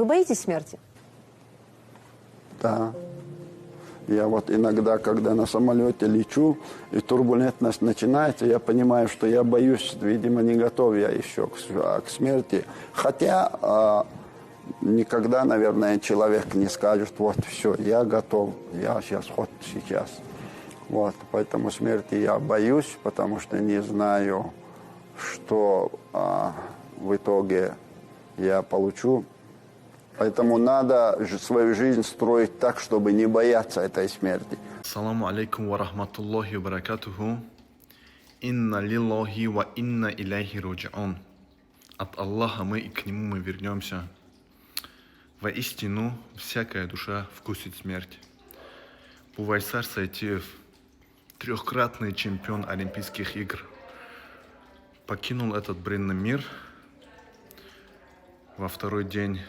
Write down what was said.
Вы боитесь смерти? Да. Я вот иногда, когда на самолете лечу, и турбулентность начинается, я понимаю, что я боюсь, видимо, не готов я еще к смерти. Хотя никогда, наверное, человек не скажет, вот, все, я готов, я сейчас, вот сейчас. Вот, поэтому смерти я боюсь, потому что не знаю, что в итоге я получу. Поэтому надо свою жизнь строить так, чтобы не бояться этой смерти. Ассаламу алейкум ва рахматуллахи ва баракатуху. Инна лиллахи ва инна иляйхи раджиун. От Аллаха мы и к Нему мы вернемся. Воистину, всякая душа вкусит смерть. Бувайсар Сайтиев, трехкратный чемпион Олимпийских игр, покинул этот бренный мир во второй день